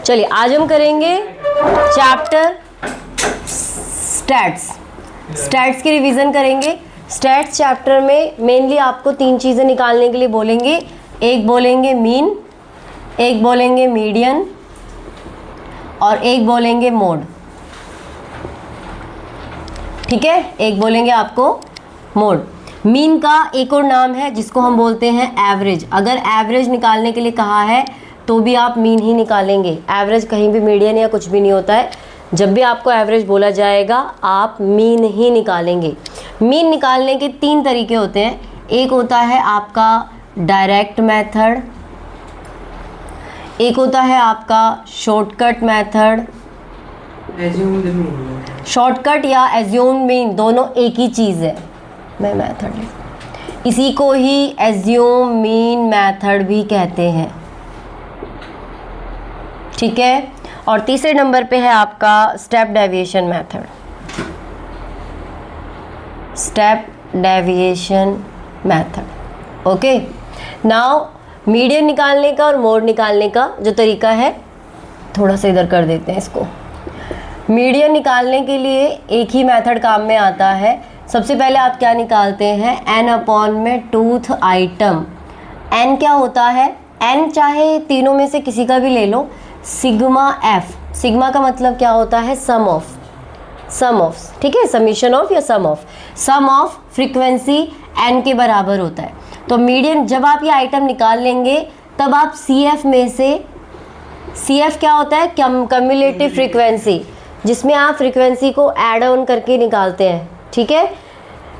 चलिए आज हम करेंगे चैप्टर स्टैट्स। स्टैट्स की रिवीजन करेंगे। स्टैट्स चैप्टर में मेनली आपको तीन चीज़ें निकालने के लिए बोलेंगे। एक बोलेंगे मीन, एक बोलेंगे मीडियन और एक बोलेंगे मोड। ठीक है, एक बोलेंगे आपको मोड। मीन का एक और नाम है जिसको हम बोलते हैं एवरेज। अगर एवरेज निकालने के लिए कहा है तो भी आप मीन ही निकालेंगे। एवरेज कहीं भी मीडियन या कुछ भी नहीं होता है। जब भी आपको एवरेज बोला जाएगा आप मीन ही निकालेंगे। मीन निकालने के तीन तरीके होते हैं। एक होता है आपका डायरेक्ट मेथड, एक होता है आपका शॉर्टकट मेथड। शॉर्टकट या एज्यूम मीन दोनों एक ही चीज़ है। मैं मेथड, इसी को ही एज्यूम मीन मेथड भी कहते हैं। ठीक है, और तीसरे नंबर पे है आपका step deviation method. Step deviation method. Okay, now median निकालने का और मोड निकालने का जो तरीका है, थोड़ा सा इधर कर देते हैं इसको। मीडियन निकालने के लिए एक ही मेथड काम में आता है। सबसे पहले आप क्या निकालते हैं, n अपॉन में टूथ आइटम। n क्या होता है, n चाहे तीनों में से किसी का भी ले लो, सिग्मा f। सिग्मा का मतलब क्या होता है, सम ऑफ। सम ऑफ, ठीक है, समीशन ऑफ या sum of. Sum of frequency n के बराबर होता है। तो मीडियन जब आप ये आइटम निकाल लेंगे तब आप CF में से, CF क्या होता है, कम्युलेटिव फ्रीक्वेंसी, जिसमें आप फ्रीक्वेंसी को ऐड ऑन करके निकालते हैं। ठीक है,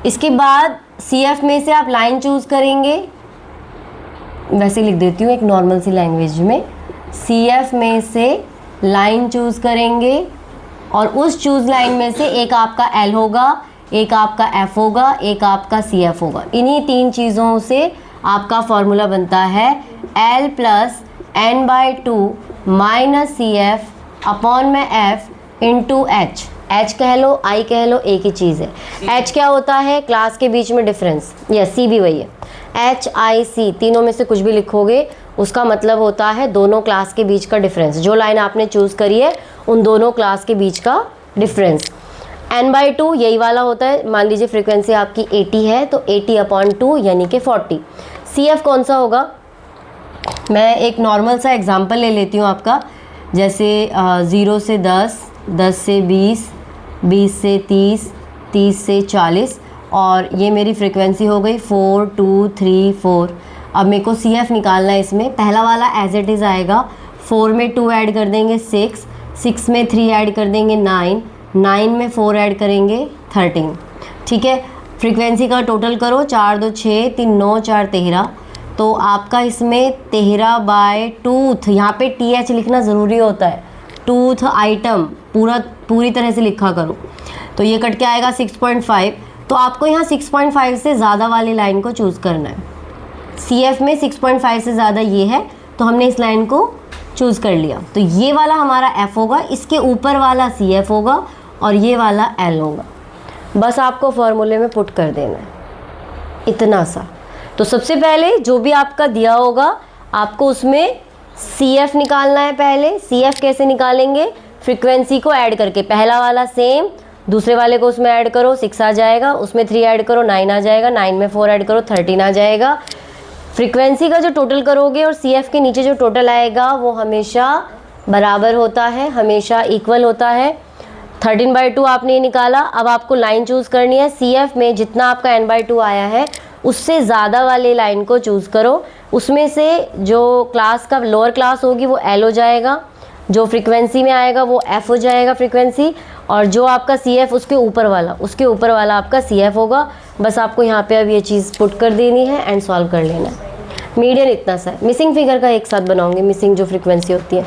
इसके बाद CF में से आप लाइन चूज़ करेंगे। वैसे लिख देती हूँ एक नॉर्मल सी लैंग्वेज में। CF में से लाइन चूज़ करेंगे और उस चूज़ लाइन में से एक आपका L होगा, एक आपका F होगा, एक आपका CF होगा। इन्हीं तीन चीज़ों से आपका फॉर्मूला बनता है L plus n/2 minus CF upon में F इंटू H। H कह लो, I कह लो, एक ही चीज़ है। H क्या होता है, क्लास के बीच में डिफरेंस। यस, C भी वही है। HIC तीनों में से कुछ भी लिखोगे उसका मतलब होता है दोनों क्लास के बीच का डिफरेंस। जो लाइन आपने चूज़ करी है उन दोनों क्लास के बीच का डिफरेंस। n/2 यही वाला होता है। मान लीजिए फ्रीक्वेंसी आपकी 80 है तो 80 अपॉन 2 यानी कि 40। CF कौन सा होगा, मैं एक नॉर्मल सा एग्जांपल ले लेती हूँ आपका। जैसे 0 से 10, 10 से 20, 20 से 30, 30 से 40, और ये मेरी फ्रीक्वेंसी हो गई 4 2 3 4। अब मेरे को CF निकालना है। इसमें पहला वाला एज इट इज़ आएगा। 4 में 2 ऐड कर देंगे 6, 6 में 3 ऐड कर देंगे 9, 9 में 4 ऐड करेंगे 13। ठीक है, फ्रीक्वेंसी का टोटल करो, 4 2 6, 3 9 4 13। तो आपका इसमें 13/टूथ, यहाँ पे TH लिखना ज़रूरी होता है। टूथ आइटम पूरी तरह से लिखा करो। तो ये कट के आएगा 6.5। तो आपको यहाँ 6.5 से ज़्यादा वाली लाइन को चूज़ करना है। CF में 6.5 से ज़्यादा ये है तो हमने इस लाइन को चूज़ कर लिया। तो ये वाला हमारा F होगा, इसके ऊपर वाला CF होगा और ये वाला L होगा। बस आपको फॉर्मूले में पुट कर देना है, इतना सा। तो सबसे पहले जो भी आपका दिया होगा आपको उसमें CF निकालना है। पहले CF कैसे निकालेंगे, फ्रीक्वेंसी को ऐड करके। पहला वाला सेम, दूसरे वाले को उसमें ऐड करो, 6 आ जाएगा, उसमें 3 ऐड करो 9 आ जाएगा, 9 में 4 ऐड करो 13 आ जाएगा। फ्रीक्वेंसी का जो टोटल करोगे और CF के नीचे जो टोटल आएगा वो हमेशा बराबर होता है, हमेशा इक्वल होता है। 13/2 आपने ये निकाला। अब आपको लाइन चूज़ करनी है। CF में जितना आपका n/2 आया है उससे ज़्यादा वाली लाइन को चूज़ करो। उसमें से जो क्लास का लोअर क्लास होगी वो L हो जाएगा, जो फ्रीक्वेंसी में आएगा वो F हो जाएगा फ्रीक्वेंसी, और जो आपका CF उसके ऊपर वाला आपका CF होगा। बस आपको यहाँ पे अब ये चीज़ पुट कर देनी है एंड सॉल्व कर लेना है। मीडियन इतना सा है। मिसिंग फिगर का एक साथ बनाऊंगी, मिसिंग जो फ्रीक्वेंसी होती है।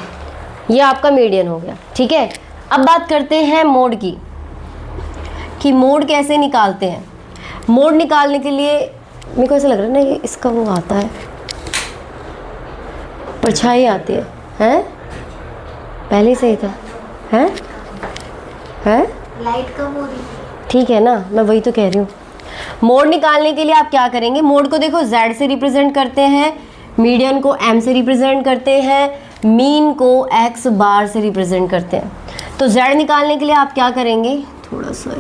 ये आपका मीडियन हो गया। ठीक है, अब बात करते हैं मोड की, कि मोड कैसे निकालते हैं। मोड निकालने के लिए मेरे को ऐसा लग रहा है ना, ये इसका वो आता है, परछाई आती है, हैं? पहले से ही था, हैं? लाइट कम हो रही, ठीक है ना, मैं वही तो कह रही हूँ। मोड निकालने के लिए आप क्या करेंगे, मोड को देखो Z से रिप्रेजेंट करते हैं, मीडियन को M से रिप्रेजेंट करते हैं, मीन को x बार से रिप्रेजेंट करते हैं। तो z निकालने के लिए आप क्या करेंगे, थोड़ा सा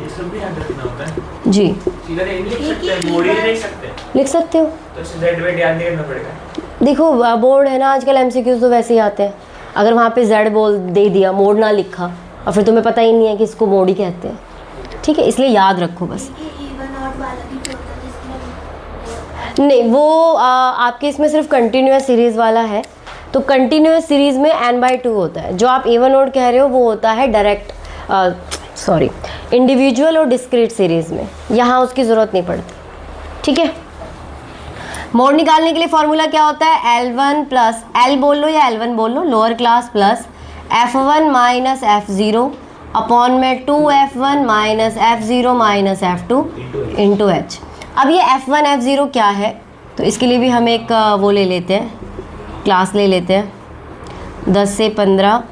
ये सब भी याद रखना होता है जी, सीधा नहीं लिख सकते हैं, मोड़ ही नहीं सकते, लिख सकते हो। तो z वेट याद नहीं करना पड़ेगा। देखो बोर्ड है ना आजकल, एमसीक्यूज तो वैसे ही आते हैं। अगर वहाँ पे z बोल दे दिया, मोड ना लिखा, और फिर तुम्हें पता ही नहीं है कि इसको मोड ही कहते हैं, ठीक है, इसलिए याद रखो बस। नहीं, वो आपके इसमें सिर्फ कंटिन्यूअस सीरीज़ वाला है। तो कंटिन्यूअस सीरीज़ में n/2 होता है। जो आप इवन ओड कह रहे हो वो होता है डायरेक्ट, सॉरी, इंडिविजुअल और डिस्क्रीट सीरीज़ में, यहाँ उसकी ज़रूरत नहीं पड़ती, ठीक है। मोड निकालने के लिए फॉर्मूला क्या होता है, L1 प्लस L बोल लो या L1 बोल लो, lower class, plus F1 minus F0 upon में 2F1 minus F0 minus F2 into H। अब ये F1 F0 क्या है, तो इसके लिए भी हम एक वो ले लेते हैं, क्लास ले लेते हैं। 10 से 15,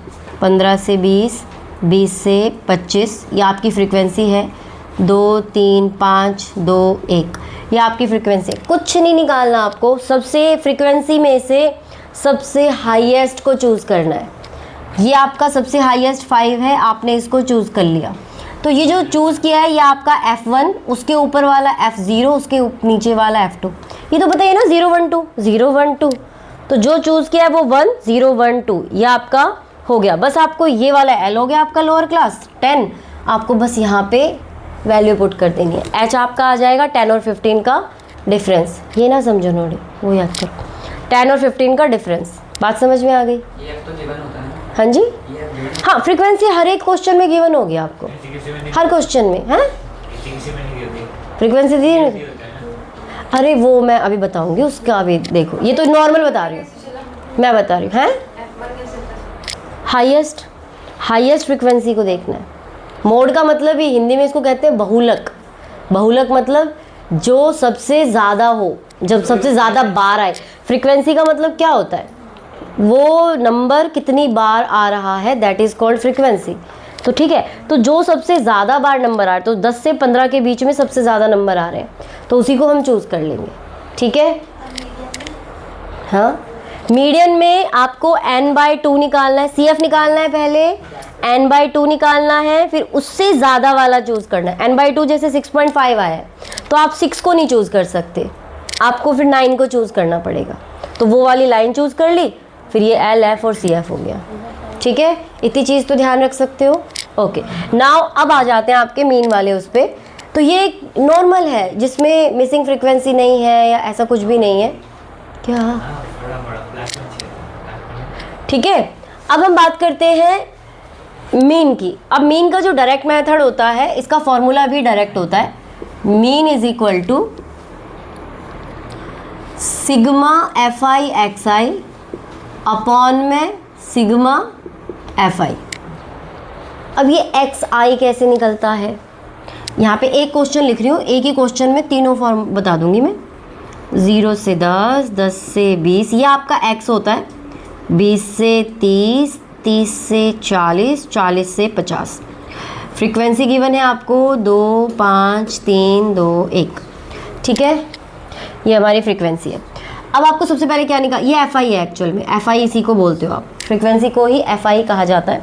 15 से 20, 20 से 25, ये आपकी फ्रीक्वेंसी है। 2 3 5 2 1, ये आपकी फ्रीक्वेंसी है। कुछ नहीं निकालना आपको, सबसे फ्रीक्वेंसी में से सबसे हाईएस्ट को चूज़ करना है। ये आपका सबसे हाईएस्ट 5 है, आपने इसको चूज़ कर लिया। तो ये जो चूज़ किया है ये आपका F1, उसके ऊपर वाला F0, उसके नीचे वाला F2। ये तो बताइए ना 0 1 2 0 1 2, तो जो चूज़ किया है वो 1 0 1 2, ये आपका हो गया। बस आपको ये वाला L हो गया आपका लोअर क्लास 10, आपको बस यहाँ पे वैल्यू पुट कर देनी है। H आपका आ जाएगा 10 और 15 का डिफरेंस, ये ना समझो नोड़ी, वो याद करो, 10 और 15 का डिफरेंस। बात समझ में आ गई? ये तो गिवन होता है ना? हाँ जी, हाँ, फ्रीक्वेंसी हर एक क्वेश्चन में गिवन होगी आपको, हर क्वेश्चन में है फ्रीक्वेंसी दी है। अरे वो मैं अभी बताऊंगी उसका, अभी देखो, ये तो नॉर्मल बता रही हूँ, मैं बता रही हूँ, हैं हाईएस्ट, हाईएस्ट फ्रीक्वेंसी को देखना है। मोड का मतलब ही हिंदी में इसको कहते हैं बहुलक। बहुलक मतलब जो सबसे ज़्यादा हो, जब सबसे ज़्यादा बार आए। फ्रीक्वेंसी का मतलब क्या होता है, वो नंबर कितनी बार आ रहा है, दैट इज़ कॉल्ड फ्रीक्वेंसी। तो ठीक है, तो जो सबसे ज़्यादा बार नंबर आ रहे, तो 10 से 15 के बीच में सबसे ज़्यादा नंबर आ रहे हैं, तो उसी को हम चूज़ कर लेंगे, ठीक है। हाँ, मीडियन में आपको n/2 निकालना है, CF निकालना है, पहले n/2 निकालना है, फिर उससे ज़्यादा वाला चूज़ करना है। n/2 जैसे 6.5 आया है, तो आप 6 को नहीं चूज़ कर सकते, आपको फिर 9 को चूज़ करना पड़ेगा। तो वो वाली लाइन चूज़ कर ली, फिर ये L, F और CF हो गया, ठीक है। इतनी चीज़ तो ध्यान रख सकते हो। ओके, नाउ अब आ जाते हैं आपके मीन वाले उस पर। तो ये एक नॉर्मल है जिसमें मिसिंग फ्रीक्वेंसी नहीं है या ऐसा कुछ भी नहीं है, क्या, ठीक है। अब हम बात करते हैं मीन की। अब मीन का जो डायरेक्ट मेथड होता है, इसका फॉर्मूला भी डायरेक्ट होता है। Mean is equal to sigma FI/XI upon में सिग्मा FI। अब ये XI कैसे निकलता है, यहाँ पे एक क्वेश्चन लिख रही हूँ, एक ही क्वेश्चन में तीनों फॉर्म बता दूंगी मैं। 0 से 10, 10 से 20, ये आपका X होता है। 20 से 30, 30 से 40, 40 से 50। फ्रीक्वेंसी गिवन है आपको 2 5 3 2 1, ठीक है। ये हमारी फ्रीक्वेंसी है। अब आपको सबसे पहले क्या निकाल, ये FI है एक्चुअल में, FI इसी को बोलते हो आप, फ्रीक्वेंसी को ही FI कहा जाता है।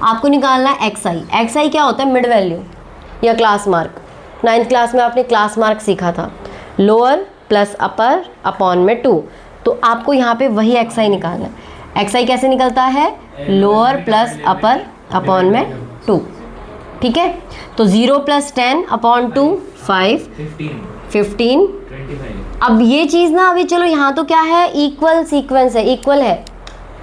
आपको निकालना है XI। XI क्या होता है, मिड वैल्यू या क्लास मार्क। 9th क्लास में आपने क्लास मार्क सीखा था, लोअर प्लस अपर अपॉन में 2, तो आपको यहाँ पे वही XI निकालना है। XI कैसे निकलता है, लोअर प्लस अपर अपॉन में 2, ठीक है। तो 0 + 10 अपॉन 2 5 15 अब ये चीज़ ना, अभी चलो यहाँ तो क्या है, इक्वल सीक्वेंस है, इक्वल है,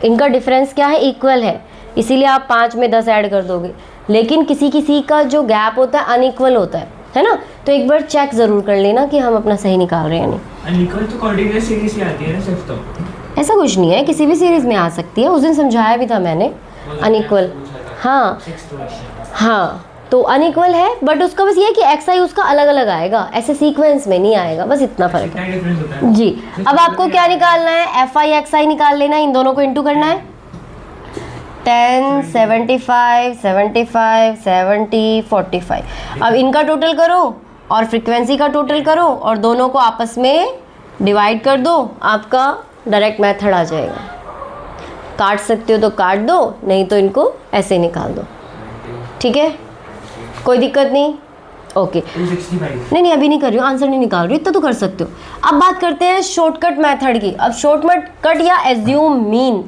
इनका डिफरेंस क्या है, इक्वल है, इसीलिए आप 5 में 10 ऐड कर दोगे। लेकिन किसी किसी का जो गैप होता है अनइक्वल होता है ना, तो एक बार चेक ज़रूर कर लेना कि हम अपना सही निकाल रहे हैं नहीं। अनइक्वल तो कॉर्डिनेट सीरीज ही आती है ना सिर्फ, तो ऐसा कुछ नहीं है, किसी भी सीरीज़ में आ सकती है, उस दिन समझाया भी था मैंने अनइक्वल। हाँ हाँ, तो अनइक्वल है, बट उसका बस ये है कि XI उसका अलग अलग आएगा, ऐसे सीक्वेंस में नहीं आएगा, बस इतना फ़र्क है जी। अब आपको क्या निकालना है, FI/XI निकाल लेना है, इन दोनों को इंटू करना है। 10 75 75 70 45। अब इनका टोटल करो और फ्रीक्वेंसी का टोटल करो और दोनों को आपस में डिवाइड कर दो, आपका डायरेक्ट मेथड आ जाएगा। काट सकते हो तो काट दो, नहीं तो इनको ऐसे निकाल दो। ठीक है, कोई दिक्कत नहीं। ओके 265। नहीं अभी नहीं कर रही हूँ, आंसर नहीं निकाल रही, इतना तो कर सकते हो। अब बात करते हैं शॉर्टकट मेथड की। अब शॉर्टकट या एज्यूम मीन,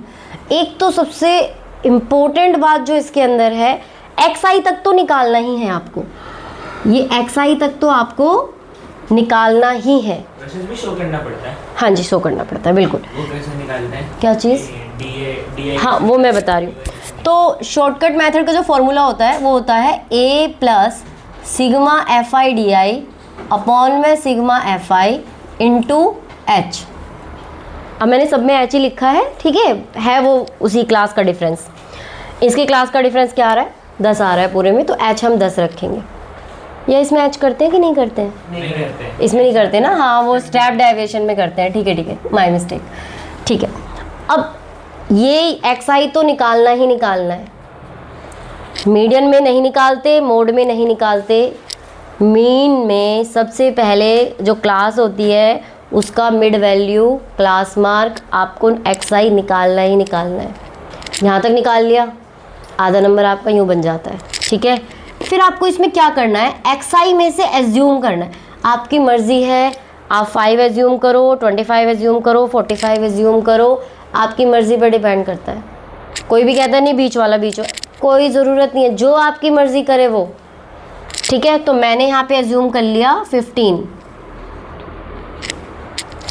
एक तो सबसे इम्पोर्टेंट बात जो इसके अंदर है, एक्स आई तक तो निकालना ही है आपको। ये एक्स आई तक तो आपको निकालना ही है। वैसे भी शो करना पड़ता है। हाँ जी, शो करना पड़ता है, बिल्कुल। वो कैसे निकालते हैं? क्या चीज़? डी हाँ वो मैं बता रही हूँ। तो शॉर्टकट मेथड का जो फॉर्मूला होता है वो होता है A plus sigma F I D I upon में sigma F I into H. अब मैंने सब में एच ही लिखा है, ठीक है वो उसी क्लास का डिफरेंस। इसके क्लास का डिफरेंस क्या आ रहा है? 10 आ रहा है पूरे में, तो एच हम 10 रखेंगे। या इसमें एच करते हैं कि नहीं करते हैं? नहीं करते। इसमें नहीं करते ना, हाँ वो स्टेप डेविएशन में करते हैं। ठीक है माय मिस्टेक। ठीक है, अब ये एक्स आई तो निकालना ही निकालना है। मीडियन में नहीं निकालते, मोड में नहीं निकालते, मीन में सबसे पहले जो क्लास होती है उसका मिड वैल्यू क्लास मार्क आपको एक्स आई निकालना ही निकालना है। यहाँ तक निकाल लिया, आधा नंबर आपका यूँ बन जाता है। ठीक है, फिर आपको इसमें क्या करना है, एक्स आई में से एज्यूम करना है। आपकी मर्ज़ी है, आप 5 एज्यूम करो, 25 एज्यूम करो, 45 एज्यूम करो, आपकी मर्ज़ी पर डिपेंड करता है। कोई भी कहता है नहीं बीच वाला, कोई ज़रूरत नहीं है, जो आपकी मर्ज़ी करे वो। ठीक है, तो मैंने यहाँ पे एज्यूम कर लिया 15।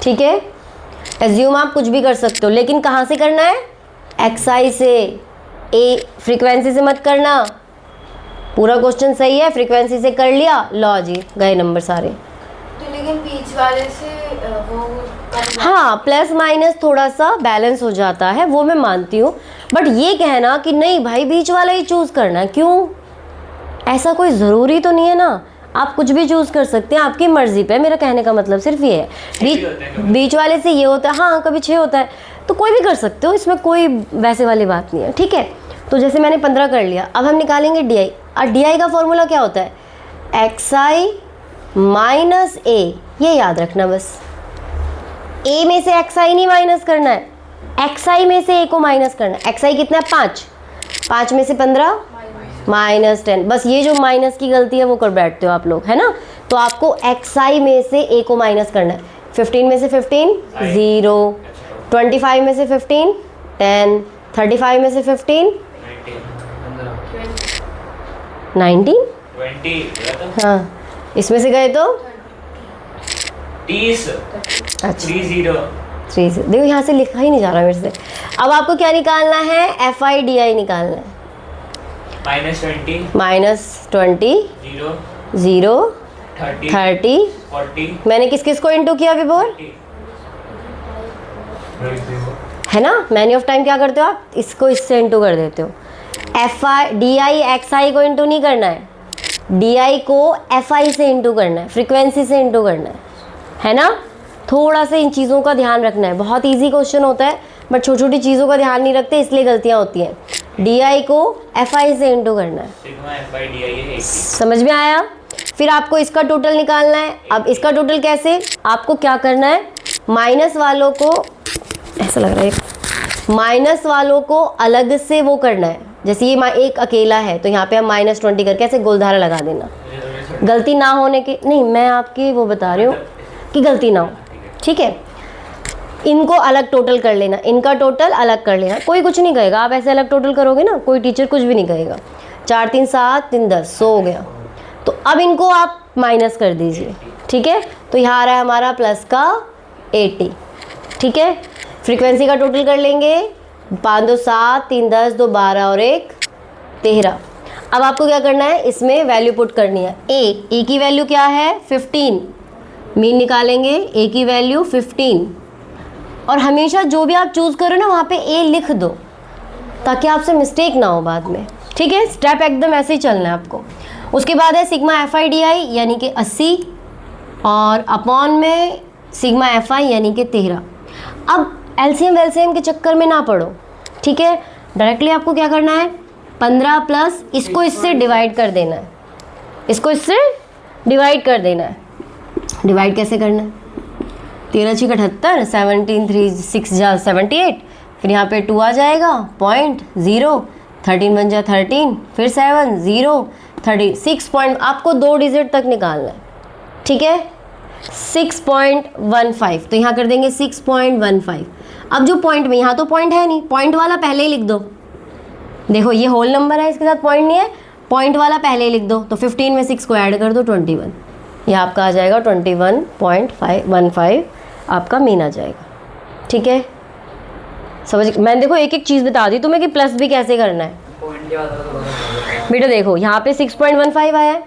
ठीक है, एज्यूम आप कुछ भी कर सकते हो, लेकिन कहाँ से करना है? एक्स आई से, ए फ्रीक्वेंसी से मत करना। पूरा क्वेश्चन सही है, फ्रीक्वेंसी से कर लिया, लो जी गए नंबर सारे। तो लेकिन बीच वाले से वो हाँ प्लस माइनस थोड़ा सा बैलेंस हो जाता है, वो मैं मानती हूँ, बट ये कहना कि नहीं भाई बीच वाला ही चूज़ करना है, क्यों? ऐसा कोई ज़रूरी तो नहीं है ना, आप कुछ भी चूज़ कर सकते हैं, आपकी मर्ज़ी पे। मेरा कहने का मतलब सिर्फ ये है, बीच वाले से ये होता है, हाँ कभी 6 होता है, तो कोई भी कर सकते हो, इसमें कोई वैसे वाली बात नहीं है। ठीक है, तो जैसे मैंने 15 कर लिया, अब हम निकालेंगे डी आई। और डी आई का फॉर्मूला क्या होता है? एक्स आई माइनस ए, ये याद रखना बस। ए में से एक्स आई नहीं माइनस करना है, एक्स आई में से ए को माइनस करना है। एक्स आई कितना है? 5, 5 में से 15 माइनस 10। बस ये जो माइनस की गलती है वो कर बैठते हो आप लोग, है ना। तो आपको एक्स आई में से ए को माइनस करना है। 15 में से 15 0, 25 में से 15 10, 35 में से 15 19 20। हाँ, इसमें से गए तो 30। अच्छा 30। देखो यहाँ से लिखा ही नहीं जा रहा मेरे से। अब आपको क्या निकालना है? एफ आई डी आई निकालना है। -20 -20 0 0 30 40 मैंने किस किस को इंटू किया बिफोर, 40। है ना। मैनी ऑफ टाइम क्या करते हो आप? इसको इससे इंटू कर देते हो। F I D I X I को इंटू नहीं करना है, डी आई को एफ आई से इंटू करना है, फ्रीक्वेंसी से इंटू करना है ना। थोड़ा सा इन चीज़ों का ध्यान रखना है, बहुत इजी क्वेश्चन होता है बट छोटी छोटी चीज़ों का ध्यान नहीं रखते, इसलिए गलतियाँ होती हैं। डी आई को एफ आई से इंटू करना है, सिग्मा एफ आई डी आई है 80। समझ में आया। फिर आपको इसका टोटल निकालना है। अब इसका टोटल कैसे? आपको क्या करना है, माइनस वालों को, ऐसा लग रहा है, माइनस वालों को अलग से वो करना है। जैसे ये एक अकेला है तो यहाँ पे हम -20 करके ऐसे गोलधारा लगा देना, गलती ना होने के। नहीं, मैं आपकी वो बता रही हूँ कि गलती ना हो, ठीक है। इनको अलग टोटल कर लेना, इनका टोटल अलग कर लेना, कोई कुछ नहीं कहेगा। आप ऐसे अलग टोटल करोगे ना, कोई टीचर कुछ भी नहीं कहेगा। 4 3 7 3 10 100 हो गया। तो अब इनको आप माइनस कर दीजिए, ठीक है। तो यहाँ आ रहा है हमारा प्लस का 80, ठीक है। फ्रीक्वेंसी का टोटल कर लेंगे, 5 2 7 3 10 2 12 और 1 13। अब आपको क्या करना है, इसमें वैल्यू पुट करनी है। ए की वैल्यू क्या है? 15। मीन निकालेंगे, ए की वैल्यू 15। और हमेशा जो भी आप चूज़ करो ना वहाँ पे ए लिख दो, ताकि आपसे मिस्टेक ना हो बाद में, ठीक है। स्टेप एकदम ऐसे ही चलना है आपको। उसके बाद है सिग्मा एफ आई डी आई यानी कि 80 और अपॉन में सिग्मा एफ आई यानी कि 13। अब एलसीएम वेलसीएम के चक्कर में ना पड़ो, ठीक है। डायरेक्टली आपको क्या करना है, 15 प्लस इसको इससे डिवाइड कर देना है, इसको इससे डिवाइड कर देना है। डिवाइड कैसे करना है? 13 6 78, 17 3 6 जा 78, फिर यहाँ पे 2 आ जाएगा, 0.0, 13 बन जा 13, फिर 7 0 36 पॉइंट, आपको 2 डिजिट तक निकालना है, ठीक है। 6.15, तो यहाँ कर देंगे 6.15। अब जो पॉइंट में, यहाँ तो पॉइंट है नहीं, पॉइंट वाला पहले ही लिख दो। देखो ये होल नंबर है, इसके साथ पॉइंट नहीं है, पॉइंट वाला पहले ही लिख दो। तो 15 में 6 को ऐड कर दो, 21, ये आपका आ जाएगा 21.15 आपका मीन आ जाएगा, ठीक है। समझ, मैंने देखो एक एक चीज़ बता दी तुम्हें कि प्लस भी कैसे करना है। बेटा देखो यहाँ पे 6.15 आया है,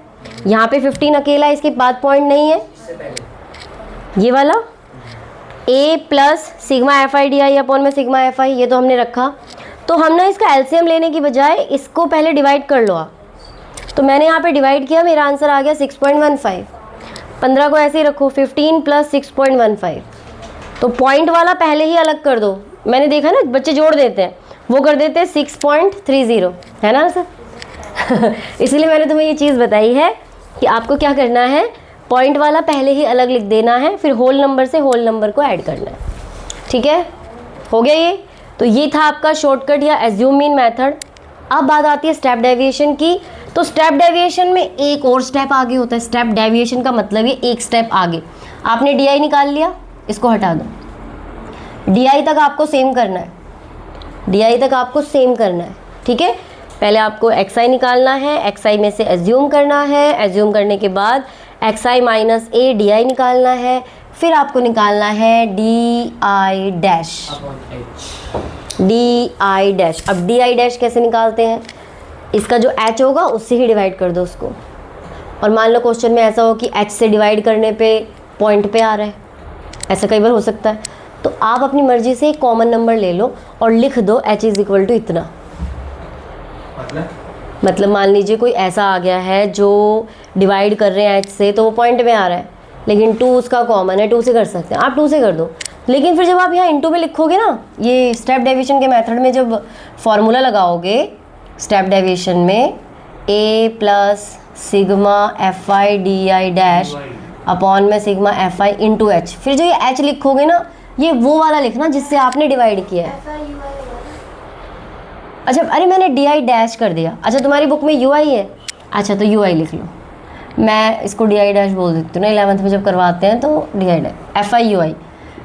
यहाँ पे 15 अकेला है, इसके बाद पॉइंट नहीं है, ये वाला a plus sigma F I D I upon में सिग्मा एफ आई, ये तो हमने रखा। तो हम ना इसका एलसीएम लेने की बजाय इसको पहले डिवाइड कर लो आप। तो मैंने यहाँ पे डिवाइड किया, मेरा आंसर आ गया 6.15। 15 को ऐसे ही रखो, 15 प्लस 6.15, तो पॉइंट वाला पहले ही अलग कर दो। मैंने देखा ना बच्चे जोड़ देते हैं, वो कर देते हैं 6.30, है ना सर। इसलिए मैंने तुम्हें ये चीज़ बताई है कि आपको क्या करना है, पॉइंट वाला पहले ही अलग लिख देना है, फिर होल नंबर से होल नंबर को ऐड करना है, ठीक है। हो गया ये। तो ये था आपका शॉर्टकट या एज्यूम मीन मेथड। अब बात आती है स्टेप डेविएशन की। तो स्टेप डेविएशन में एक और स्टेप आगे होता है। स्टेप डेविएशन का मतलब ये एक स्टेप आगे। आपने डी आई निकाल लिया, इसको हटा दो, डी आई तक आपको सेम करना है, डी आई तक आपको सेम करना है, ठीक है। पहले आपको एक्स आई निकालना है, एक्स आई में से एज्यूम करना है, एज्यूम करने के बाद x I minus A D I निकालना है, फिर आपको निकालना है D I dash, D I dash. अब डी आई डैश कैसे निकालते हैं, इसका जो एच होगा उससे ही डिवाइड कर दो उसको। और मान लो क्वेश्चन में ऐसा हो कि एच से डिवाइड करने पे पॉइंट पे आ रहा है, ऐसा कई बार हो सकता है, तो आप अपनी मर्जी से एक कॉमन नंबर ले लो और लिख दो एच इज़ इक्वल टू इतना। मतलब मान लीजिए कोई ऐसा आ गया है जो डिवाइड कर रहे हैं एच से, तो वो पॉइंट में आ रहा है, लेकिन 2 उसका कॉमन है, 2 से कर सकते हैं, आप 2 से कर दो। लेकिन फिर जब आप यहाँ इंटू में लिखोगे ना, ये स्टेप डेविएशन के मेथड में जब फॉर्मूला लगाओगे स्टेप डेविएशन में, a plus sigma F I D I dash upon में sigma F I into H, फिर जो ये एच लिखोगे ना, ये वो वाला लिखना जिससे आपने डिवाइड किया है। अच्छा, अरे मैंने डी आई डैश कर दिया। अच्छा, तुम्हारी बुक में यू आई है, अच्छा तो यू आई लिख लो, मैं इसको डी आई डैश बोल देती हूँ ना, 11th में जब करवाते हैं तो D I dash, F I U I.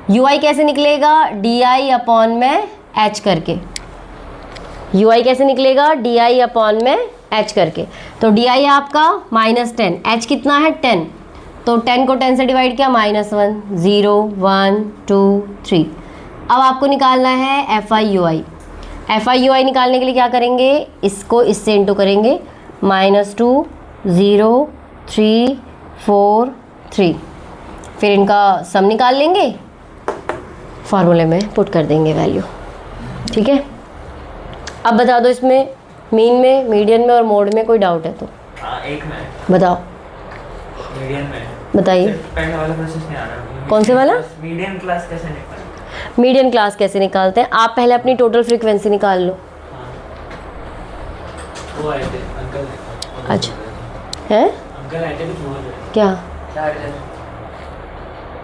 U I कैसे निकलेगा, डी आई अपॉन में एच करके। यू आई कैसे निकलेगा, डी आई अपॉन में एच करके। तो डी आई आपका -10, एच कितना है 10, तो 10 को 10 से डिवाइड किया, -1 0 1 2 3। अब आपको निकालना है F I U I. F I U I निकालने के लिए क्या करेंगे, इसको इससे इंटू करेंगे, -2 0 3 4 3, फिर इनका सम निकाल लेंगे, फार्मूले में पुट कर देंगे वैल्यू, ठीक है। अब बता दो इसमें मीन में, मीडियन में और मोड में कोई डाउट है तो एक में बताओ, मीडियन में बताइए। पहले वाला प्रोसेस नहीं आ रहा। कौन से वाला? मीडियन क्लास कैसे निकालें? मीडियन क्लास कैसे निकालते हैं, आप पहले अपनी टोटल फ्रीक्वेंसी निकाल लो। वो आए थे अंकल। अच्छा है, अंकल आए थे, कुछ बोल रहे क्या थे।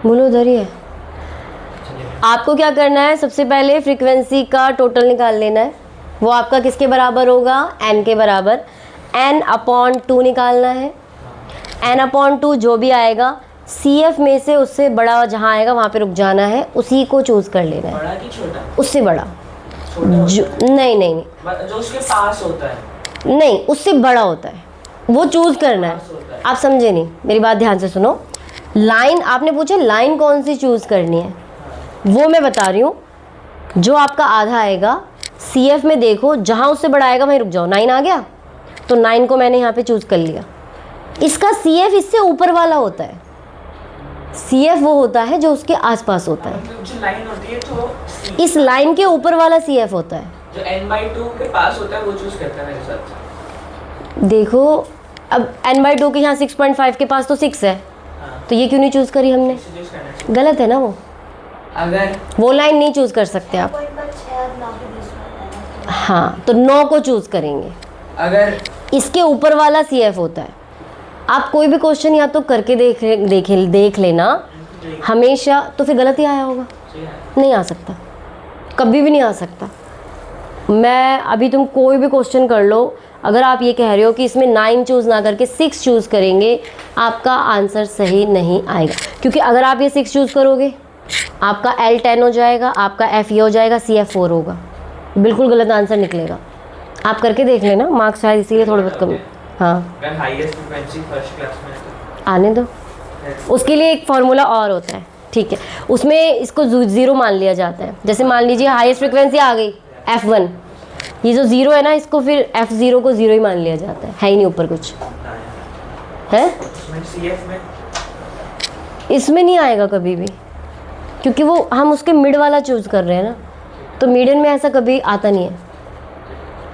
बोलो, उधर ही है। आपको क्या करना है, सबसे पहले फ्रीक्वेंसी का टोटल निकाल लेना है। वो आपका किसके बराबर होगा, n के बराबर, n/2 निकालना है। n/2 जो भी आएगा, CF में से उससे बड़ा जहाँ आएगा वहाँ पे रुक जाना है, उसी को चूज़ कर लेना है। बड़ा कि छोटा? उससे बड़ा, छोटा जो नहीं जो उसके पास होता है, नहीं, उससे बड़ा होता है, वो चूज़ करना है। आप समझे नहीं, मेरी बात ध्यान से सुनो। लाइन आपने पूछा, लाइन कौन सी चूज़ करनी है, वो मैं बता रही हूँ। जो आपका आधा आएगा CF में, देखो जहाँ उससे बड़ा आएगा वहीं रुक जाओ। 9 आ गया, तो 9 को मैंने यहाँ पे चूज़ कर लिया। इसका CF इससे ऊपर वाला होता है। CF वो होता है जो उसके आसपास होता है। जो लाइन होती है तो इस लाइन के ऊपर वाला CF होता है। जो n/2 के पास होता है वो चूज करता है मेरे हिसाब से। देखो अब n/2 के यहाँ 6.5 के पास तो 6 है, हाँ। तो ये क्यों नहीं चूज़ करी हमने, चूज करना चाहिए। गलत है ना वो। अगर वो लाइन नहीं चूज़ कर सकते आप। हाँ, तो 9 को चूज़ करेंगे। अगर इसके ऊपर वाला CF होता है। आप कोई भी क्वेश्चन या तो करके देख लेना, हमेशा, तो फिर गलत ही आया होगा। सही है। नहीं आ सकता, कभी भी नहीं आ सकता। मैं अभी तुम कोई भी क्वेश्चन कर लो, अगर आप ये कह रहे हो कि इसमें 9 चूज़ ना करके 6 चूज़ करेंगे, आपका आंसर सही नहीं आएगा। क्योंकि अगर आप ये 6 चूज़ करोगे, आपका L10 हो जाएगा, आपका FE हो जाएगा, CF4 होगा, बिल्कुल गलत आंसर निकलेगा। आप करके देख लेना, मार्क्स शायद इसीलिए थोड़े बहुत कम। हाँ, अगर हाईएस्ट फ्रीक्वेंसी फर्स्ट क्लास में है आने दो, उसके लिए एक फार्मूला और होता है, ठीक है। उसमें इसको 0 मान लिया जाता है। जैसे मान लीजिए हाईएस्ट फ्रीक्वेंसी आ गई F1, ये जो 0 है ना, इसको फिर F0 को 0 ही मान लिया जाता है ही नहीं ऊपर कुछ है। उसमें CF में इसमें नहीं आएगा कभी भी, क्योंकि वो हम उसके मिड वाला चूज़ कर रहे हैं ना, तो मीडियन में ऐसा कभी आता नहीं है,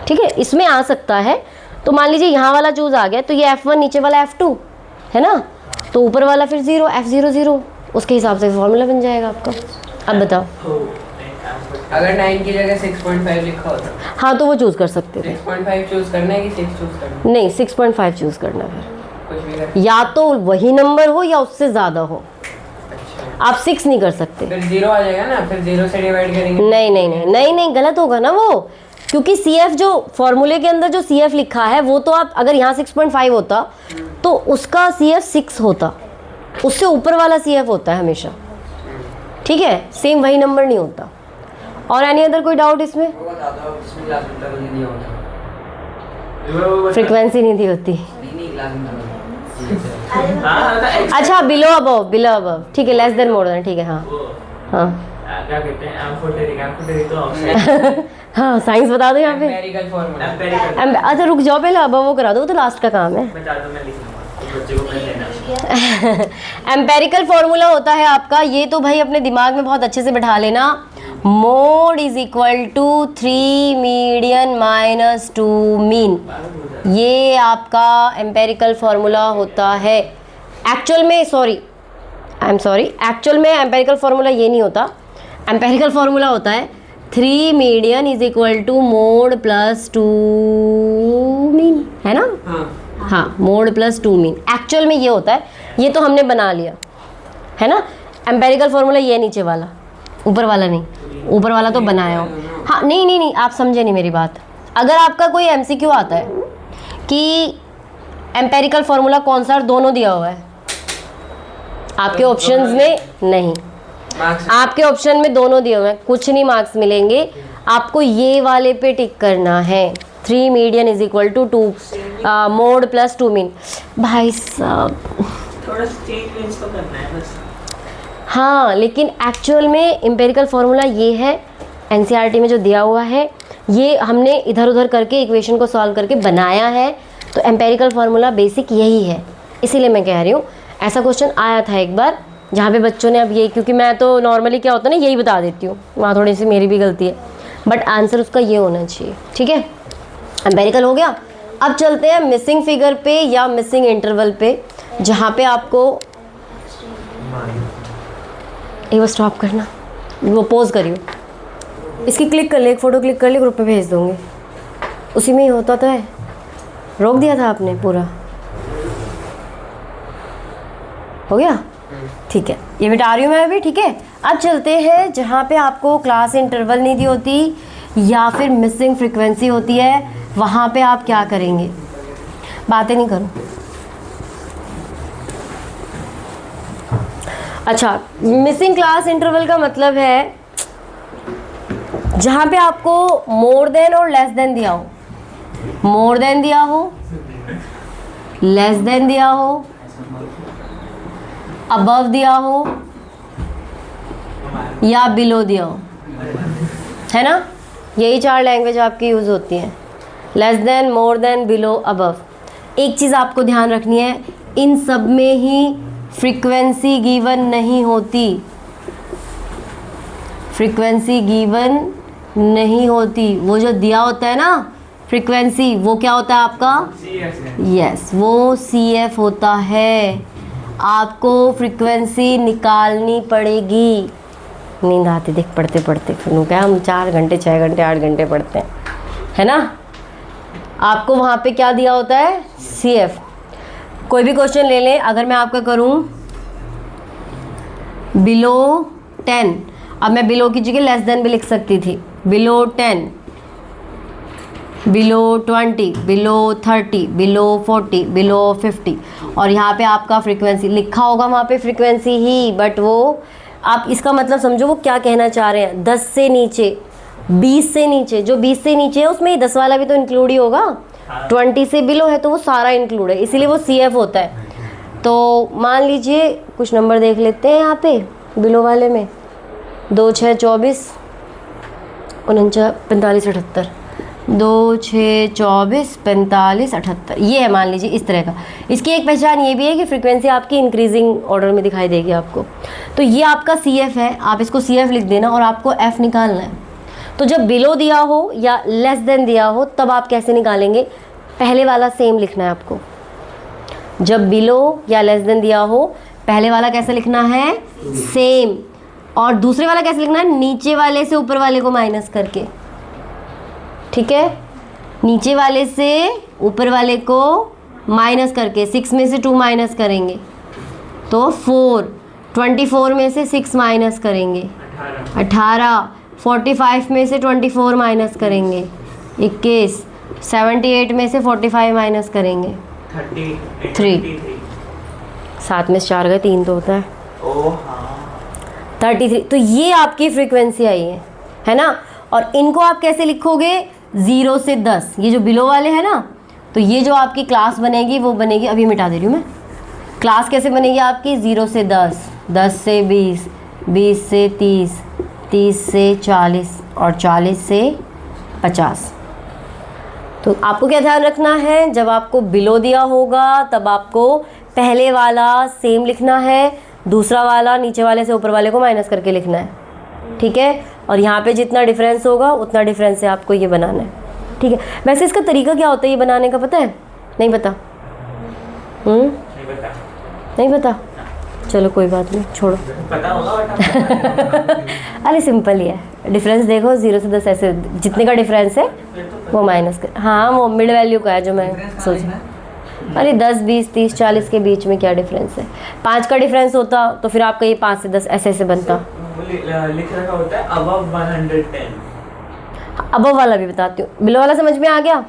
ठीक है। इसमें आ सकता है, तो मान लीजिए यहाँ वाला चूज़ आ गया, तो ये F1, नीचे वाला F2 है ना, तो ऊपर वाला फिर 0, F0 0, उसके हिसाब से फॉर्मूला बन जाएगा आपका। अब बताओ। अगर 9 की जगह 6.5 लिखा होता, हाँ, तो वो चूज़ कर सकते थे। 6.5 चूज करना है कि 6 चूज करना है? नहीं, 6.5 चूज़ करना है, कुछ भी कर। या तो वही नंबर हो या उससे ज़्यादा हो, अच्छा, आप 6 नहीं कर सकते। फिर 0 आ जाएगा ना, फिर 0 से डिवाइड करेंगे। नहीं नहीं नहीं नहीं नहीं, गलत होगा ना वो, क्योंकि CF जो फॉर्मूले के अंदर जो CF लिखा है, वो तो आप अगर यहाँ 6.5 होता तो उसका CF 6 होता, उससे ऊपर वाला CF होता है हमेशा, ठीक है। सेम वही नंबर नहीं होता। और एनी अदर कोई डाउट इसमें? वो बता दो आप, जिसमें क्लास इंटरवल नहीं दिया होता। फ्रीक्वेंसी नहीं दी होती। नहीं क्लास इंटरवल। अच्छा, बिलो अबव, ठीक है, लेस देन मोर देन, ठीक है। हाँ हाँ क्या कहते हैं, एम्फोटेरिक तो ऑप्शन हाँ, साइंस बता दो यहाँ पे। Empirical formula. अच्छा रुक जाओ, पहले अबव वो करा दो, वो तो लास्ट का काम है। बता दो, मैं लिख लूंगा, तो बच्चे को पढ़ लेना। एम्पेरिकल फॉर्मूला होता है आपका, ये तो भाई अपने दिमाग में बहुत अच्छे से बैठा लेना, mode is equal to 3 median minus 2 mean. ये आपका एम्पेरिकल फॉर्मूला होता है। एक्चुअल में एक्चुअल में एम्पेरिकल फॉर्मूला ये नहीं होता। एम्पेरिकल फॉर्मूला होता है 3 median is equal to mode plus 2 mean, है ना? हाँ, मोड प्लस 2 मीन एक्चुअल में ये होता है। ये तो हमने बना लिया है ना। एम्पेरिकल फॉर्मूला ये नीचे वाला, ऊपर वाला नहीं, ऊपर वाला तो बनाया हो। हाँ, नहीं, आप समझे नहीं मेरी बात। अगर आपका कोई MCQ आता है कि एम्पेरिकल फॉर्मूला कौन सा, दोनों दिया हुआ है आपके ऑप्शंस में, नहीं, आपके ऑप्शन में दोनों दिए हुए हैं, कुछ नहीं मार्क्स मिलेंगे आपको। ये वाले पे टिक करना है, 3 median is equal to 2 mode plus 2 mean. भाई साहब थोड़ा चेंज तो करना है बस। हाँ, लेकिन एक्चुअल में एम्पेरिकल फार्मूला ये है, NCERT में जो दिया हुआ है, ये हमने इधर उधर करके इक्वेशन को सॉल्व करके बनाया है। तो एम्पेरिकल फार्मूला बेसिक यही है, इसीलिए मैं कह रही हूँ। ऐसा क्वेश्चन आया था एक बार जहाँ पे बच्चों ने अब ये, क्योंकि मैं तो नॉर्मली क्या होता है ना, यही बता देती हूँ, वहाँ थोड़ी सी मेरी भी गलती है, बट आंसर उसका ये होना चाहिए, ठीक है। एम्पेरिकल हो गया। अब चलते हैं मिसिंग फिगर पे या मिसिंग इंटरवल पे, जहाँ पे आपको एक बार स्टॉप करना, वो पॉज करियो, इसकी क्लिक कर ले, एक फ़ोटो क्लिक कर ले, ग्रुप पे भेज दूँगी। उसी में ही होता तो है, रोक दिया था आपने पूरा, हो गया, ठीक है। ये मिटा रही हूँ मैं अभी, ठीक है। अब चलते हैं जहाँ पे आपको क्लास इंटरवल नहीं दी होती या फिर मिसिंग फ्रीक्वेंसी होती है, वहाँ पे आप क्या करेंगे। बातें नहीं करो। अच्छा, मिसिंग क्लास इंटरवल का मतलब है जहाँ पे आपको मोर देन और लेस देन दिया हो, मोर देन दिया हो, लेस देन दिया हो, अबव दिया हो या बिलो दिया हो, है ना। यही 4 लैंग्वेज आपकी यूज़ होती हैं, less than, more than, below, above. एक चीज़ आपको ध्यान रखनी है, इन सब में ही फ्रीक्वेंसी गिवन नहीं होती, फ्रीक्वेंसी गिवन नहीं होती। वो जो दिया होता है ना फ्रीक्वेंसी, वो क्या होता है आपका, यस, वो CF होता है। आपको फ्रीक्वेंसी निकालनी पड़ेगी। नींद आती देख पढ़ते पढ़ते, फिर क्या हम 4 घंटे 6 घंटे 8 घंटे पढ़ते हैं, है ना। आपको वहाँ पे क्या दिया होता है, CF। कोई भी क्वेश्चन ले लें, अगर मैं आपका करूँ बिलो 10, अब मैं बिलो की जगह लेस देन भी लिख सकती थी, below 10, below 20, below 30, below 40, below 50। और यहाँ पे आपका फ्रीक्वेंसी लिखा होगा वहाँ पे फ्रीक्वेंसी ही, बट वो आप इसका मतलब समझो वो क्या कहना चाह रहे हैं। 10 से नीचे, 20 से नीचे, जो 20 से नीचे है उसमें 10 वाला भी तो इंक्लूड ही होगा। 20 से बिलो है तो वो सारा इंक्लूड है, इसीलिए वो CF होता है। तो मान लीजिए कुछ नंबर देख लेते हैं यहाँ पे बिलो वाले में, 2 6 24 49 45 78, 2 6 24 45 78, ये है मान लीजिए इस तरह का। इसकी एक पहचान ये भी है कि फ्रीक्वेंसी आपकी इंक्रीजिंग ऑर्डर में दिखाई देगी आपको। तो ये आपका CF है, आप इसको CF लिख देना और आपको F निकालना है। तो जब बिलो दिया हो या लेस देन दिया हो तब आप कैसे निकालेंगे, पहले वाला सेम लिखना है आपको। जब बिलो या लेस देन दिया हो पहले वाला कैसे लिखना है, सेम, और दूसरे वाला कैसे लिखना है, नीचे वाले से ऊपर वाले को माइनस करके। ठीक है, नीचे वाले से ऊपर वाले को माइनस करके, 6 में से 2 माइनस करेंगे तो 4, 24 में से 6 माइनस करेंगे 18, 45 में से 24 माइनस करेंगे 21, 78 में से 45 माइनस करेंगे 3, 7 में से 4 गए 3 तो होता है 33। तो ये आपकी फ्रीक्वेंसी आई है ना। और इनको आप कैसे लिखोगे, 0 से 10, ये जो बिलो वाले हैं ना, तो ये जो आपकी क्लास बनेगी वो बनेगी, अभी मिटा दे रही हूँ मैं। क्लास कैसे बनेगी आपकी, 0 से 10, 10 से 20, 20 से 30, 30 से 40 और 40 से 50। तो आपको क्या ध्यान रखना है, जब आपको बिलो दिया होगा तब आपको पहले वाला सेम लिखना है, दूसरा वाला नीचे वाले से ऊपर वाले को माइनस करके लिखना है। ठीक है, और यहाँ पे जितना डिफरेंस होगा उतना डिफरेंस से आपको ये बनाना है। ठीक है, वैसे इसका तरीका क्या होता है ये बनाने का, पता है? नहीं पता? नहीं पता? चलो कोई बात नहीं, छोड़ो। पता होगा अरे सिंपल ही है, डिफरेंस देखो 0 से 10 ऐसे जितने का डिफरेंस है वो माइनस कर, हाँ वो मिड वैल्यू का है जो मैं सोच, अरे 10 20 30 40 के बीच में क्या डिफरेंस है। 5 का डिफरेंस होता तो फिर आपका ये 5 से 10 ऐसे ऐसे बनता। लिख रखा होता है above 110। अबव वाला भी बताती हूँ, बिलो वाला समझ में आ गया।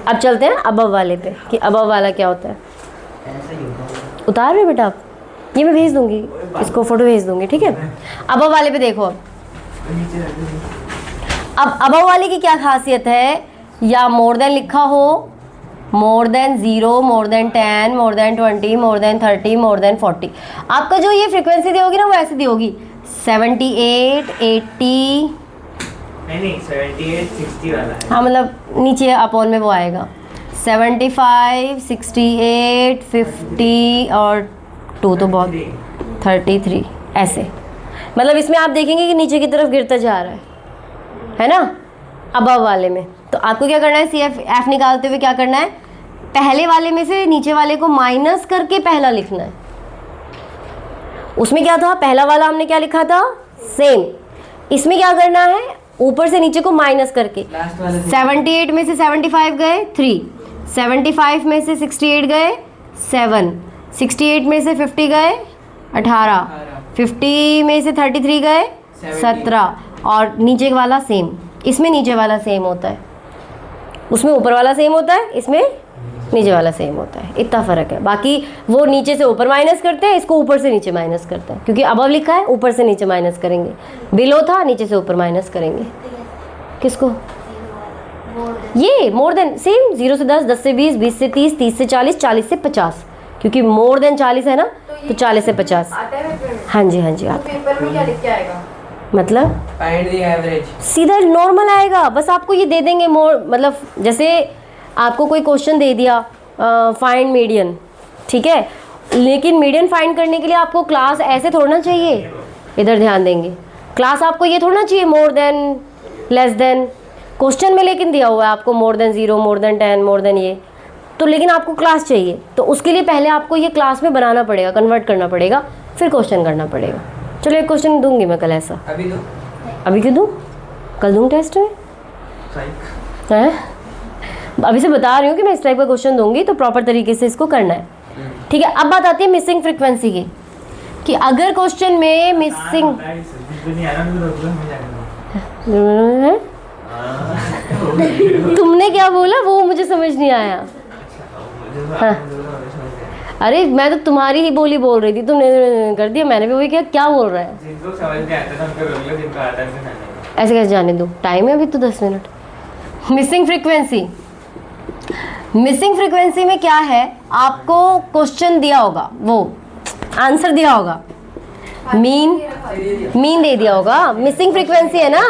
अब चलते हैं अबव वाले पे कि अबव वाला क्या होता है। उतार रहे बेटा आप, ये मैं भेज दूंगी, इसको फोटो भेज दूंगी। ठीक है, अबव वाले पे देखो। अब अबव वाले की क्या खासियत है, या मोर देन लिखा हो, more than 0, more than 10, more than 20, more than 30, more than 40। आपका जो ये फ्रीक्वेंसी दी होगी ना वो ऐसे दी होगी 78 80, नहीं 78 60 वाला है। हाँ मतलब नीचे अपॉन में वो आएगा 75 68 50 और 2 तो बहुत 33 ऐसे। मतलब इसमें आप देखेंगे कि नीचे की तरफ गिरता जा रहा है ना अबव वाले में। तो आपको क्या करना है, CF F निकालते हुए क्या करना है, पहले वाले में से नीचे वाले को माइनस करके पहला लिखना है। उसमें क्या था, पहला वाला हमने क्या लिखा था, सेम। इसमें क्या करना है, ऊपर से नीचे को माइनस करके 78 में से 75 गए 3, 75 में से 68 गए 7, 68 में से 50 गए 18, 50 में से 33 गए 17, और नीचे वाला सेम। इसमें नीचे वाला सेम होता है, उसमें ऊपर वाला सेम होता है, इसमें नीचे वाला सेम होता है, इतना फ़र्क है। बाकी वो नीचे से ऊपर माइनस करते हैं, इसको ऊपर से नीचे माइनस करते हैं, क्योंकि अबव लिखा है ऊपर से नीचे माइनस करेंगे, बिलो था नीचे से ऊपर माइनस करेंगे। किसको, ये मोर देन सेम, 0 से 10, 10 से 20, 20 से 30, 30 से 40, 40 से 50, क्योंकि मोर देन 40 है ना, तो 40 से 50। हाँ जी हाँ जी, आप पेपर में क्या लिख के आएगा, मतलब फाइंड द एवरेज, सीधा नॉर्मल आएगा। बस आपको ये दे देंगे मोर, मतलब जैसे आपको कोई क्वेश्चन दे दिया फाइंड मीडियन, ठीक है, लेकिन मीडियन फाइंड करने के लिए आपको क्लास ऐसे थोड़ा चाहिए, इधर ध्यान देंगे, क्लास आपको ये थोड़ा चाहिए more than less than. Question में लेकिन दिया हुआ है आपको more than 0, more than 10, more than ये, तो लेकिन आपको क्लास चाहिए, तो उसके लिए पहले आपको ये क्लास में बनाना पड़ेगा, कन्वर्ट करना पड़ेगा, फिर क्वेश्चन करना पड़ेगा। चलो एक क्वेश्चन दूंगी मैं कल ऐसा। अभी दो, अभी क्यों दूँ, कल दूँ टेस्ट में हैं। अभी से बता रही हूँ कि मैं इस टाइप का क्वेश्चन दूंगी, तो प्रॉपर तरीके से इसको करना है। ठीक है, अब बात आती है मिसिंग फ्रीक्वेंसी की, कि अगर क्वेश्चन में मिसिंग तुमने क्या बोला वो मुझे समझ नहीं आया। हाँ। अरे मैं तो तुम्हारी ही बोली बोल रही थी, तुमने कर दिया, मैंने भी वही किया। क्या बोल रहा है? जिनको समझ नहीं आता था उनको रोक लो, जिनको आता है उनको जाने दो। ऐसे कैसे जाने दो, टाइम है अभी तो 10 minute. Missing frequency, missing frequency में क्या है, आपको क्वेश्चन दिया होगा, वो आंसर दिया होगा, मीन दे दिया होगा। मिसिंग फ्रीक्वेंसी है ना,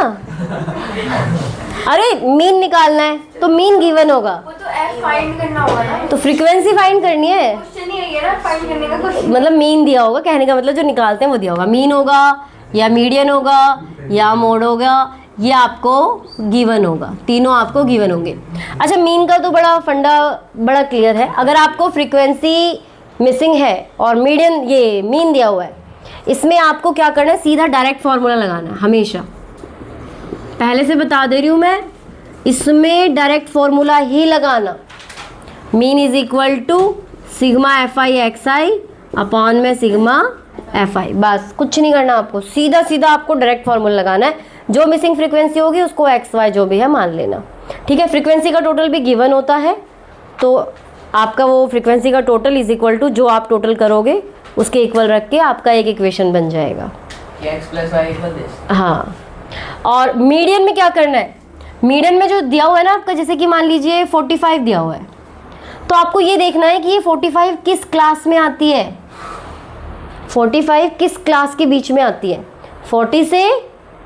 अरे मीन निकालना है तो मीन गिवन होगा, वो तो एफ फाइंड करना होगा ना, तो फ्रीक्वेंसी फाइंड करनी है। क्वेश्चन ही है ना फाइंड करने का क्वेश्चन। मतलब मीन दिया होगा, कहने का मतलब जो निकालते हैं वो दिया होगा। मीन होगा या मीडियन होगा या मोड होगा, ये आपको गिवन होगा, तीनों आपको गिवन होंगे। अच्छा, मीन का तो बड़ा फंडा बड़ा क्लियर है। अगर आपको फ्रीक्वेंसी मिसिंग है और मीडियन ये मीन दिया हुआ है, इसमें आपको क्या करना है, सीधा डायरेक्ट फार्मूला लगाना है हमेशा। पहले से बता दे रही हूँ मैं, इसमें डायरेक्ट फार्मूला ही लगाना। Mean is equal to sigma F I X I upon में सिग्मा एफ आई, बस कुछ नहीं करना आपको, सीधा सीधा आपको डायरेक्ट फार्मूला लगाना है। जो मिसिंग फ्रीक्वेंसी होगी उसको एक्स वाई जो भी है मान लेना, ठीक है। फ्रीक्वेंसी का टोटल भी गिवन होता है, तो आपका वो फ्रीक्वेंसी का टोटल इज इक्वल टू जो आप टोटल करोगे उसके इक्वल रख के आपका एक इक्वेशन बन जाएगा। x + y = this। हाँ, और मीडियन में क्या करना है, मीडियन में जो दिया हुआ है ना आपका, जैसे कि मान लीजिए 45 दिया हुआ है, तो आपको ये देखना है कि ये 45 किस क्लास में आती है, 45 किस क्लास के बीच में आती है, 40 से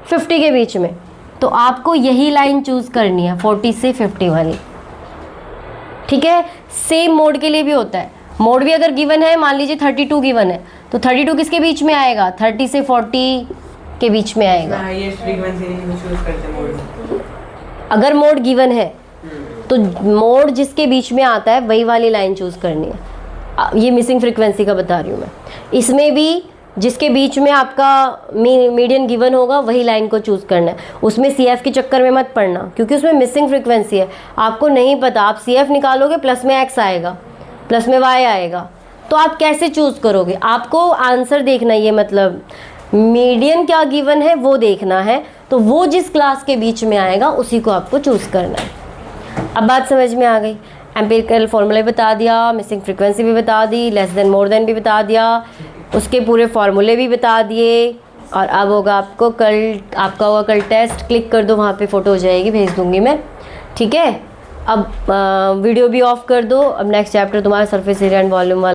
50 के बीच में। तो आपको यही लाइन चूज़ करनी है, 40 से 50 वाली, ठीक है। सेम मोड के लिए भी होता है, मोड भी अगर गिवन है, मान लीजिए 32 गिवन है, तो 32 किसके बीच में आएगा, 30 से 40 के बीच में आएगा। हाईएस्ट फ्रीक्वेंसी नहीं चूज करते मोड। अगर मोड गिवन है तो मोड जिसके बीच में आता है वही वाली लाइन चूज़ करनी है। ये मिसिंग फ्रीक्वेंसी का बता रही हूँ मैं। इसमें भी जिसके बीच में आपका मीडियन गिवन होगा वही लाइन को चूज़ करना है। उसमें सी एफ के चक्कर में मत पड़ना, क्योंकि उसमें मिसिंग फ्रीक्वेंसी है, आपको नहीं पता। आप सी एफ निकालोगे, प्लस में एक्स आएगा, प्लस में वाई आएगा, तो आप कैसे चूज़ करोगे? आपको आंसर देखना, ये मतलब मीडियन क्या गिवन है वो देखना है, तो वो जिस क्लास के बीच में आएगा उसी को आपको चूज़ करना है। अब बात समझ में आ गई। एम्पिरिकल फॉर्मूला भी बता दिया, मिसिंग फ्रीक्वेंसी भी बता दी, लेस देन मोर देन भी बता दिया, उसके पूरे फॉर्मूले भी बता दिए। और अब होगा आपका होगा कल टेस्ट, क्लिक कर दो, वहाँ पे फ़ोटो हो जाएगी, भेज दूँगी मैं, ठीक है। अब वीडियो भी ऑफ कर दो। अब नेक्स्ट चैप्टर तुम्हारा सरफेस एरिया एंड वॉल्यूम वाला